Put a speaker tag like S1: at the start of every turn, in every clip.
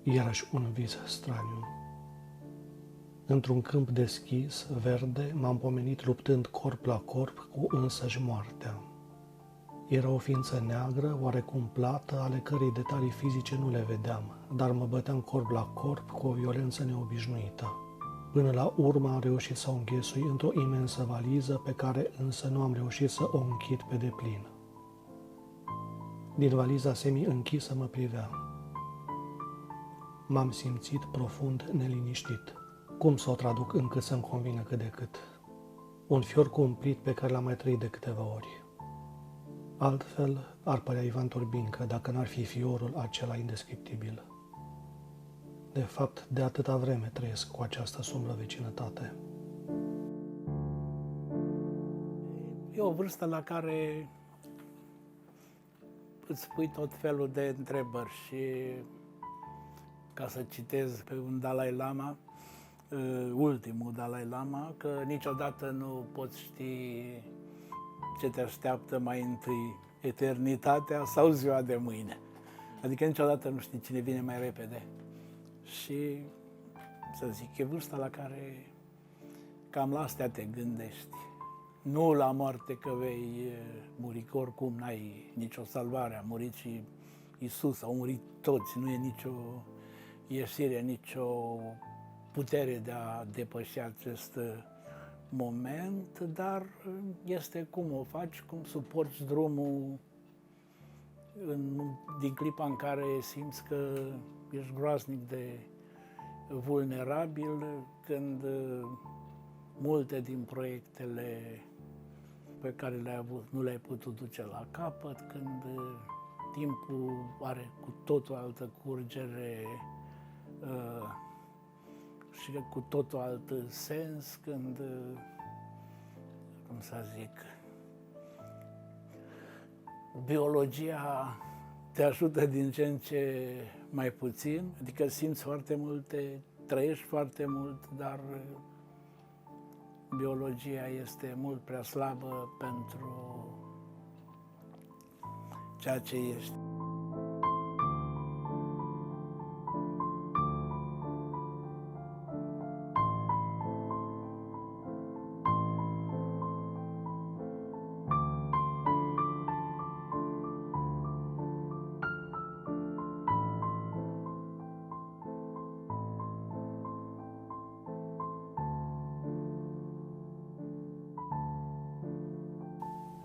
S1: Iarăși un vis straniu. Într-un câmp deschis, verde, m-am pomenit luptând corp la corp cu însăși moartea. Era o ființă neagră, oarecum plată, ale cărei detalii fizice nu le vedeam, dar mă băteam corp la corp cu o violență neobișnuită. Până la urmă am reușit să o înghesui într-o imensă valiză pe care însă nu am reușit să o închid pe deplin. Din valiza semi-închisă mă privea. M-am simțit profund neliniștit. Cum să o traduc încât să-mi convină cât de cât? Un fior cumplit pe care l-am mai trăit de câteva ori. Altfel ar părea Ivan Turbincă dacă n-ar fi fiorul acela indescriptibil. De fapt, de atâta vreme trăiesc cu această sumbră vecinătate.
S2: E o vârstă la care îți pui tot felul de întrebări și, ca să citez pe un Dalai Lama, ultimul Dalai Lama, că niciodată nu poți ști ce te așteaptă mai întâi, eternitatea sau ziua de mâine. Adică niciodată nu știi cine vine mai repede. Și, să zic, e vârsta la care cam la astea te gândești. Nu la moarte că vei muri, că oricum n-ai nicio salvare, a murit și Iisus, au murit toți, nu e nicio ieșire, nicio putere de a depăși acest moment, dar este cum o faci, cum suporți drumul din clipa în care simți că ești groaznic de vulnerabil, când multe din proiectele pe care le-ai avut nu le-ai putut duce la capăt, când timpul are cu totul altă curgere și cu totul alt sens, când, cum să zic, biologia te ajută din ce în ce mai puțin, adică simți foarte multe, trăiești foarte mult, dar biologia este mult prea slabă pentru ceea ce ești.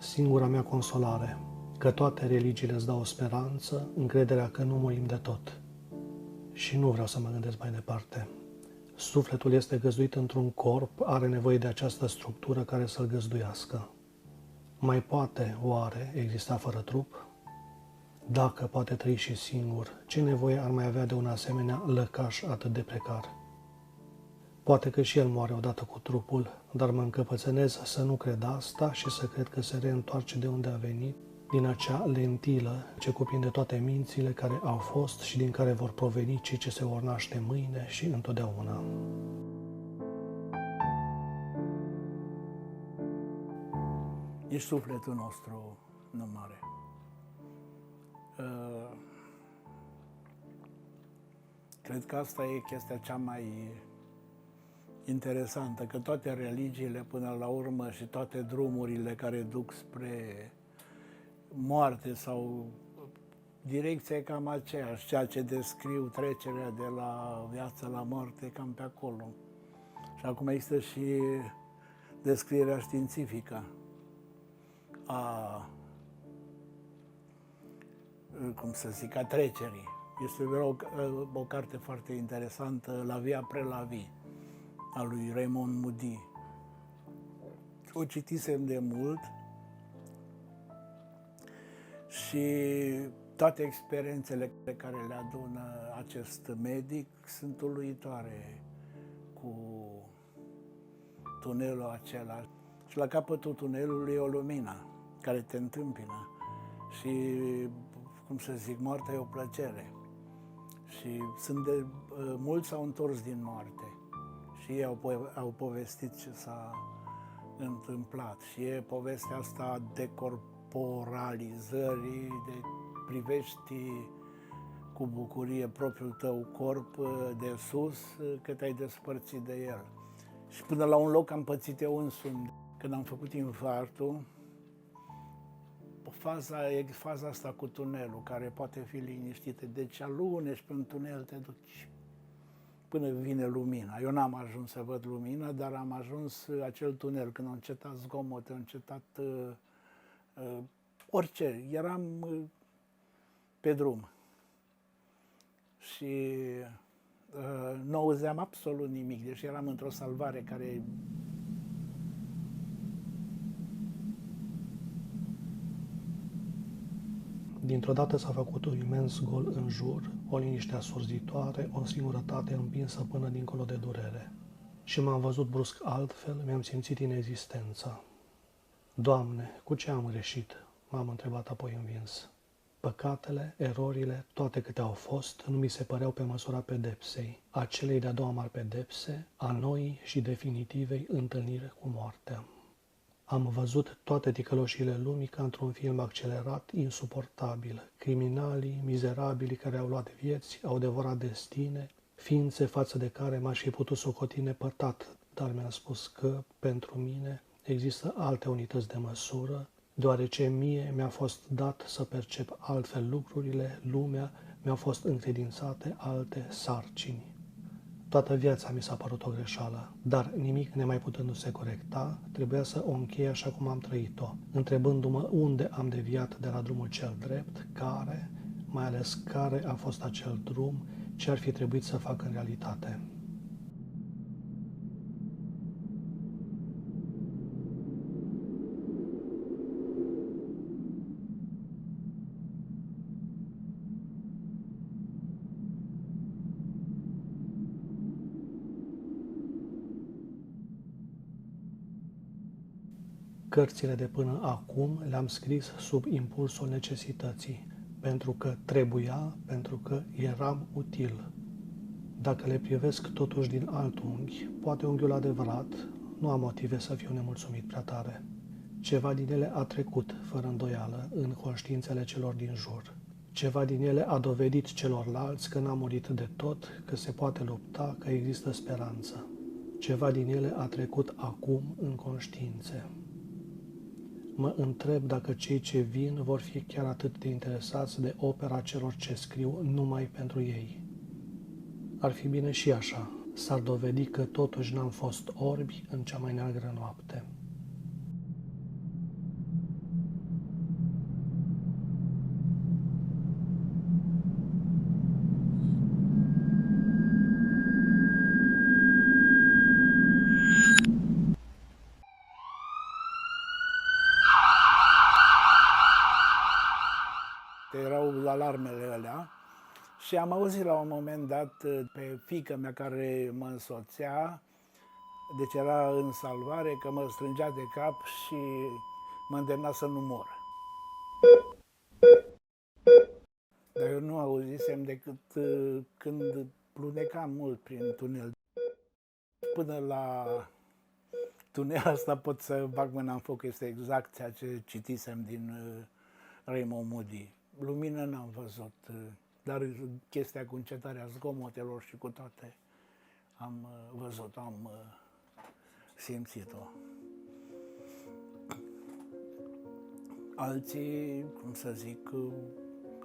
S1: Singura mea consolare, că toate religiile îți dau o speranță, încrederea că nu murim de tot. Și nu vreau să mă gândesc mai departe. Sufletul este găzduit într-un corp, are nevoie de această structură care să-l găzduiască. Mai poate, oare, exista fără trup? Dacă poate trăi și singur, ce nevoie ar mai avea de un asemenea lăcaș atât de precar? Poate că și el moare odată cu trupul, dar mă încăpățânez să nu cred asta și să cred că se reîntoarce de unde a venit, din acea lentilă ce cuprinde toate mințile care au fost și din care vor proveni cei ce se vor naște mâine și întotdeauna.
S2: E sufletul nostru, nu mare. Cred că asta e chestia cea mai interesantă, că toate religiile până la urmă și toate drumurile care duc spre moarte sau direcția e cam aceeași, ceea ce descriu trecerea de la viață la moarte, cam pe acolo. Și acum există și descrierea științifică a, cum să zic, a trecerii. Este o carte foarte interesantă, La Via pre la Vie, a lui Raymond Moody. O citisem de mult și toate experiențele pe care le adună acest medic sunt uluitoare, cu tunelul acela. Și la capătul tunelului e o lumină care te întâmpină și, cum să zic, moartea e o plăcere. Și mulți s-au întors din moarte și ei au povestit ce s-a întâmplat. Și e povestea asta decorporalizării, de privești cu bucurie propriul tău corp de sus, că te-ai despărțit de el. Și până la un loc am pățit eu însumi. Când am făcut infarctul, faza asta cu tunelul, care poate fi liniștită, deci alunești pe un tunel, te duci până vine lumina. Eu n-am ajuns să văd lumina, dar am ajuns acel tunel, când a încetat zgomote, a încetat orice. Eram pe drum și nu auzeam absolut nimic, deși eram într-o salvare care...
S1: Dintr-o dată s-a făcut un imens gol în jur, o liniște asurzitoare, o singurătate împinsă până dincolo de durere. Și m-am văzut brusc altfel, mi-am simțit inexistența. Doamne, cu ce am greșit? M-am întrebat apoi învins. Păcatele, erorile, toate câte au fost, nu mi se păreau pe măsura pedepsei, acelei de-a doua mari pedepse, a noii și definitivei întâlniri cu moartea. Am văzut toate ticăloșile lumii ca într-un film accelerat, insuportabil. Criminalii, mizerabilii care au luat vieți, au devorat destine, ființe față de care m-aș fi putut socoti nepătat, dar mi-am spus că, pentru mine, există alte unități de măsură, deoarece mie mi-a fost dat să percep altfel lucrurile, lumea, mi-au fost încredințate alte sarcini. Toată viața mi s-a părut o greșeală, dar nimic nemai putându-se corecta, trebuia să o închei așa cum am trăit-o, întrebându-mă unde am deviat de la drumul cel drept, care, mai ales care a fost acel drum, ce ar fi trebuit să fac în realitate. Cărțile de până acum le-am scris sub impulsul necesității, pentru că trebuia, pentru că eram util. Dacă le privesc totuși din alt unghi, poate unghiul adevărat, nu am motive să fiu nemulțumit prea tare. Ceva din ele a trecut, fără îndoială, în conștiințele celor din jur. Ceva din ele a dovedit celorlalți că n-am murit de tot, că se poate lupta, că există speranță. Ceva din ele a trecut acum în conștiințe. Mă întreb dacă cei ce vin vor fi chiar atât de interesați de opera celor ce scriu numai pentru ei. Ar fi bine și așa, s-ar dovedi că totuși n-am fost orbi în cea mai neagră noapte.
S2: Erau alarmele alea și am auzit la un moment dat pe fiica mea care mă însoțea, deci era în salvare, că mă strângea de cap și mă îndemna să nu mor. Dar eu nu auzisem decât când plunecam mult prin tunel. Până la tunelul ăsta pot să bag mâna în foc, este exact ceea ce citisem din Raymond Moody. Lumină n-am văzut, dar chestia cu încetarea zgomotelor și cu toate am văzut, am simțit-o. Alții, cum să zic,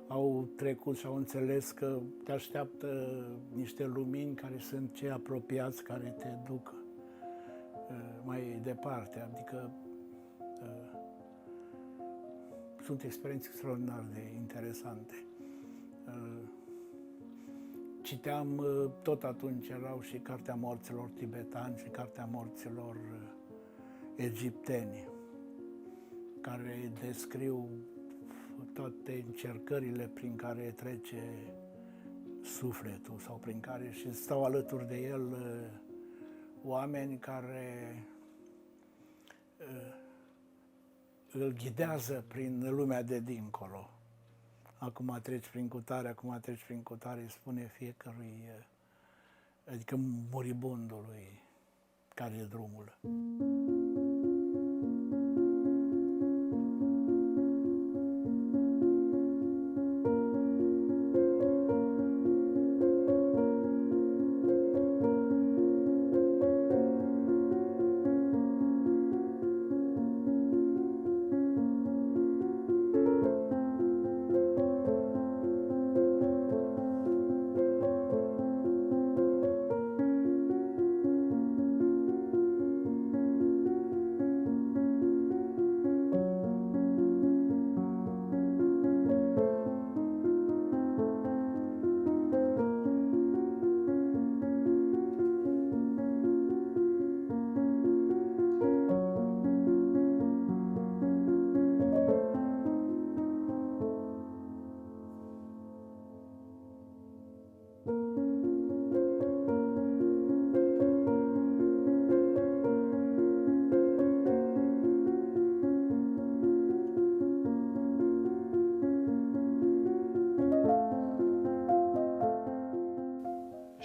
S2: au trecut și au înțeles că te așteaptă niște lumini care sunt cei apropiați, care te duc mai departe, adică sunt experiențe extraordinar de interesante. Citeam, tot atunci erau și Cartea morților tibetani și Cartea morților egipteni, care descriu toate încercările prin care trece sufletul sau prin care și stau alături de el oameni care îl ghidează prin lumea de dincolo. Acum treci prin cutare, acum treci prin cutare, îi spune fiecărui, adică moribundului, care e drumul.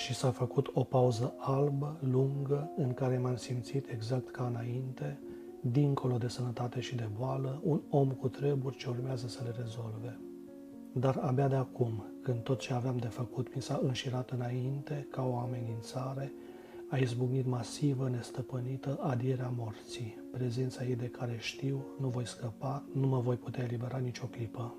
S1: și s-a făcut o pauză albă, lungă, în care m-am simțit exact ca înainte, dincolo de sănătate și de boală, un om cu treburi ce urmează să le rezolve. Dar abia de acum, când tot ce aveam de făcut mi s-a înșirat înainte, ca o amenințare, a izbucnit masivă, nestăpânită adierea morții, prezența ei de care știu, nu voi scăpa, nu mă voi putea elibera nicio clipă.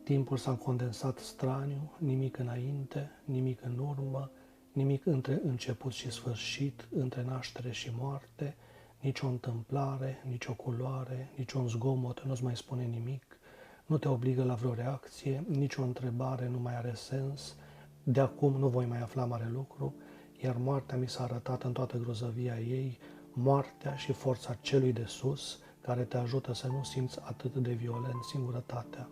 S1: Timpul s-a condensat straniu, nimic înainte, nimic în urmă, nimic între început și sfârșit, între naștere și moarte, nicio întâmplare, nicio culoare, niciun zgomot nu-ți mai spune nimic, nu te obligă la vreo reacție, nicio întrebare nu mai are sens, de acum nu voi mai afla mare lucru, iar moartea mi s-a arătat în toată grozăvia ei, moartea și forța celui de sus, care te ajută să nu simți atât de violent singurătatea.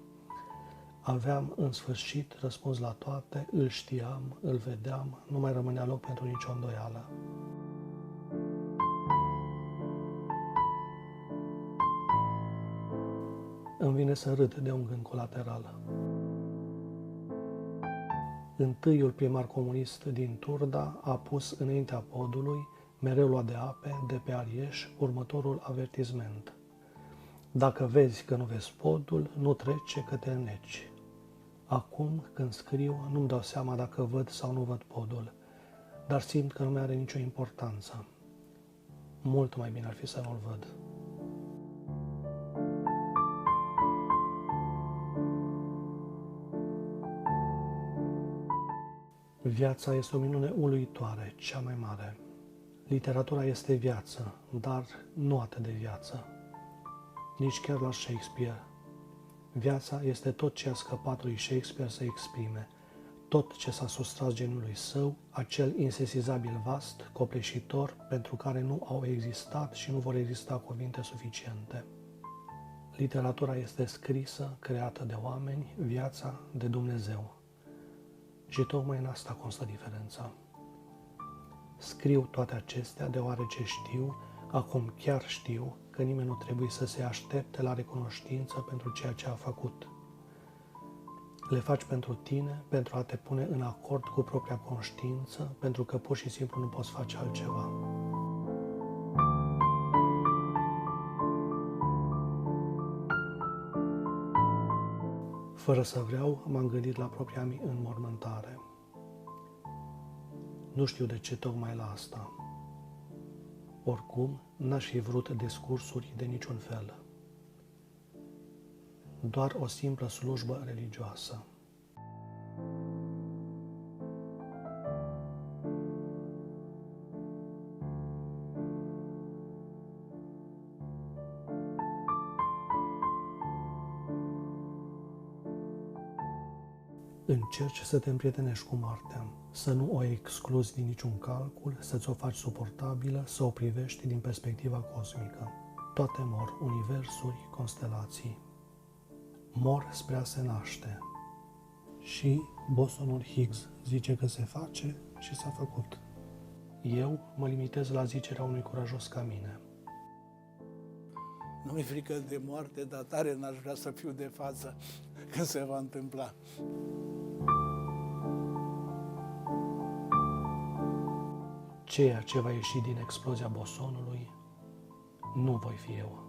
S1: Aveam, în sfârșit, răspuns la toate, îl știam, îl vedeam, nu mai rămânea loc pentru nicio îndoială. Îmi vine să râd de un gând colateral. Întâiul primar comunist din Turda a pus înaintea podului, mereu luat de ape, de pe Arieș, următorul avertisment. Dacă vezi că nu vezi podul, nu trece că te înneci. Acum, când scriu, nu-mi dau seama dacă văd sau nu văd podul, dar simt că nu mai are nicio importanță. Mult mai bine ar fi să nu-l văd. Viața este o minune uluitoare, cea mai mare. Literatura este viață, dar nu atât de viață. Nici chiar la Shakespeare. Viața este tot ce a scăpat lui Shakespeare să exprime, tot ce s-a sustras geniului său, acel insesizabil vast, copleșitor, pentru care nu au existat și nu vor exista cuvinte suficiente. Literatura este scrisă, creată de oameni, viața de Dumnezeu. Și tocmai în asta constă diferența. Scriu toate acestea deoarece știu, acum chiar știu, că nimeni nu trebuie să se aștepte la recunoștință pentru ceea ce a făcut. Le faci pentru tine, pentru a te pune în acord cu propria conștiință, pentru că pur și simplu nu poți face altceva. Fără să vreau, m-am gândit la propria mea înmormântare. Nu știu de ce tocmai la asta. Oricum, n-aș fi vrut discursuri de niciun fel. Doar o simplă slujbă religioasă. Încerci să te împrietenești cu moartea, să nu o excluzi din niciun calcul, să-ți o faci suportabilă, să o privești din perspectiva cosmică. Toate mor, universuri, constelații. Mor spre a se naște. Și bosonul Higgs zice că se face și s-a făcut. Eu mă limitez la zicerea unui curajos ca mine.
S2: Nu mi-e frică de moarte, dar tare n-aș vrea să fiu de față când se va întâmpla.
S1: Ceea ce va ieși din explozia bosonului nu voi fi eu.